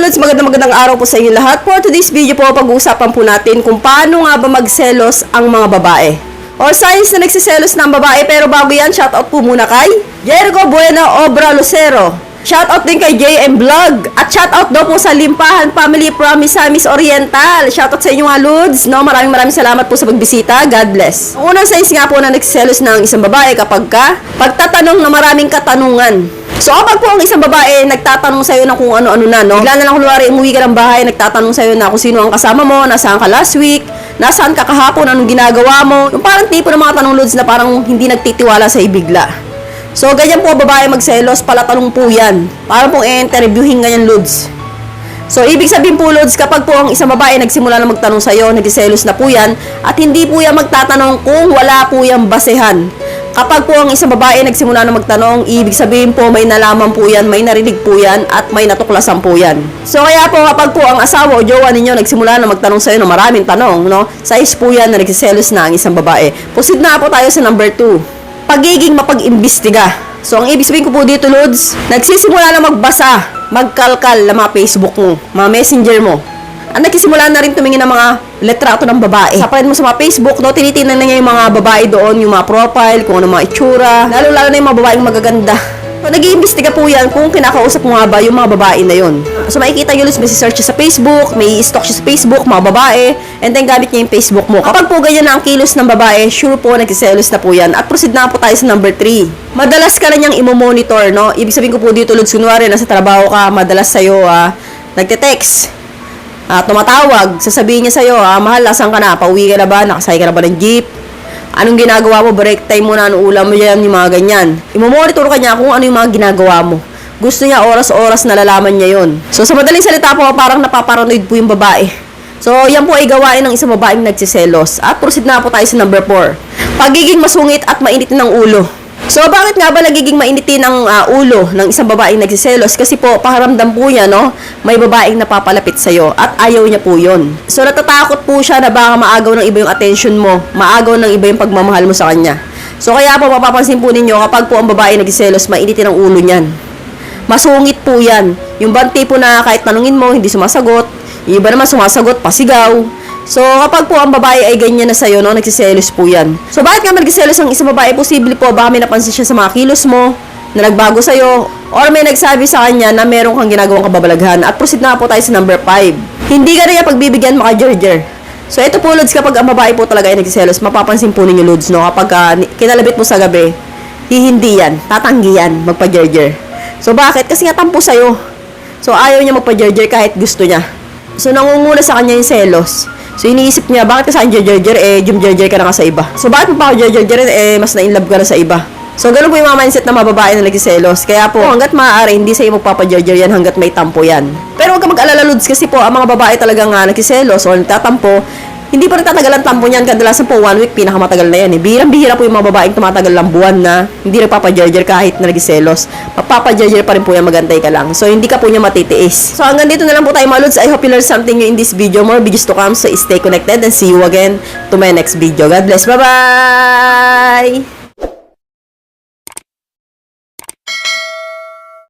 Lods, magandang araw po sa inyo lahat. For today's video po, pag-uusapan po natin kung paano nga ba magselos ang mga babae. Or signs na nagsiselos ng babae, pero bago yan, shoutout po muna kay Jericho Buena Obra Lucero. Shoutout din kay JM Vlog. At shoutout daw po sa Limpahan Family from Misamis Oriental. Shoutout sa inyo mga Lods. No? Maraming salamat po sa pagbisita. God bless. Ang unang signs nga po na nagsiselos ng isang babae kapag pagtatanong na maraming katanungan. So kapag po ang isang babae nagtatanong sa'yo na kung ano-ano na, no? Bigla na lang kunwari umuwi ka ng bahay, nagtatanong sa'yo na kung sino ang kasama mo, nasaan ka last week, nasaan ka kahapon, anong ginagawa mo. Yung parang tipo ng mga tanong Lods na parang hindi nagtitiwala sa'yo bigla. So ganyan po babae magselos, palatanong po yan. Parang pong i-interviewin ganyan Lods. So ibig sabihin po Lods, kapag po ang isang babae nagsimula na magtanong sa'yo, nagsiselos na po yan, at hindi po yan magtatanong kung wala po yan basehan. Kapag po ang isang babae nagsimula na magtanong, ibig sabihin po may nalaman po yan, may narinig po yan, at may natuklasan po yan. So kaya po kapag po ang asawa o jowa ninyo nagsimula na magtanong sa'yo ng maraming tanong, no? Size po yan na nagsiselos na ang isang babae. Proceed na po tayo sa number 2. Pagiging mapag-imbestiga. So ang ibig sabihin ko po dito Lods, nagsisimula na magbasa, magkalkal ng mga Facebook mo, mga messenger mo. Ang nagsisimula na rin tumingin ng mga litrato ng babae. Sa friend mo sa mga Facebook, no, tinitingnan na niya yung mga babae doon, yung mga profile, kung ano mga itsura. Lalo na yung mga babaeng magaganda. So, nag-iimbestiga po yan kung kinakausap mo nga ba yung mga babae na yun. So, makikita nyo, may search siya sa Facebook, may i-stalk siya sa Facebook, mga babae, and then gamit niya yung Facebook mo. Kapag po ganyan na ang kilos ng babae, sure po, nagsiselos na po yan. At proceed na po tayo sa number 3. Madalas ka na niyang imo-monitor, no? Ibig sabihin ko po dito, Lods, kunwari, nasa trabaho ka, madalas sa'yo, nagte-text. Tumatawag, sasabihin niya sa'yo, mahal, asan ka na? Pauwi ka na ba? Nakasakay ka na ba ng jeep? Anong ginagawa mo? Break time mo na, anong ulam mo dyan? Yung mga ganyan. Imomonitor ka niya kung ano yung mga ginagawa mo. Gusto niya oras-oras na lalaman niya yon. So, sa madaling salita po, parang napaparanoid po yung babae. So, yan po ay gawain ng isang babaeng nagsiselos. At proceed na po tayo sa number 4. Pagiging masungit at mainit ng ulo. So, bakit nga ba nagiging mainitin ang ulo ng isang babaeng nagsiselos? Kasi po, pakiramdam po niya, no? May babaeng napapalapit sa'yo at ayaw niya po yun. So, natatakot po siya na baka maagaw ng iba yung attention mo, maagaw ng iba yung pagmamahal mo sa kanya. So, kaya po, mapapansin po ninyo, kapag po ang babae nagsiselos, mainitin ang ulo niyan. Masungit po yan. Yung bang tipo na kahit tanungin mo, hindi sumasagot. Yung iba naman sumasagot, pasigaw. So, kapag po ang babae ay ganyan na sa'yo, no, nagsiselos po yan. So, bakit nga nagsiselos ang isang babae? Posible po, baka may napansin siya sa mga kilos mo, na nagbago sa'yo, or may nagsabi sa kanya na meron kang ginagawang kababalaghan. At proceed na po tayo sa number 5. Hindi ka rin pagbibigyan maka-jerjer. So, ito po, Lods, kapag ang babae po talaga ay nagsiselos, mapapansin po ninyo, Lods, no, kapag kinalabit mo sa gabi, hindi yan, tatanggi yan, magpa-jerjer. So, bakit? Kasi nga tampo sa'yo. So, ayaw niya magpa-jerjer kahit gusto niya. So, nangunguna sa kanya yung selos. So, iniisip niya, bakit ka saan jerjer? Jumjerjer ka na ka sa iba. So, bakit mo pa ako jerjer? Mas na-inlove ka na sa iba. So, ganun po yung mga mindset ng mga babae na nagsiselos. Kaya po, hanggat maaari, hindi sa'yo magpapajerjer yan hanggat may tampo yan. Pero huwag ka mag-alala, Lods, kasi po, ang mga babae talagang nagsiselos o nagtatampo, hindi pa rin tatagal ang tampo niyan. Kadalasan po, 1 week, pinakamatagal na yan. Bihirang-bihira po yung mga babaeng tumatagal ng buwan na hindi nagpapajerjer kahit na nagsiselos. Magpapajerjer pa rin po yan, magantay ka lang. So, hindi ka po niya matitiis. So, hanggang dito na lang po tayo mga Lods. I hope you learned something new in this video. More videos to come. So, stay connected and see you again to my next video. God bless. Bye-bye!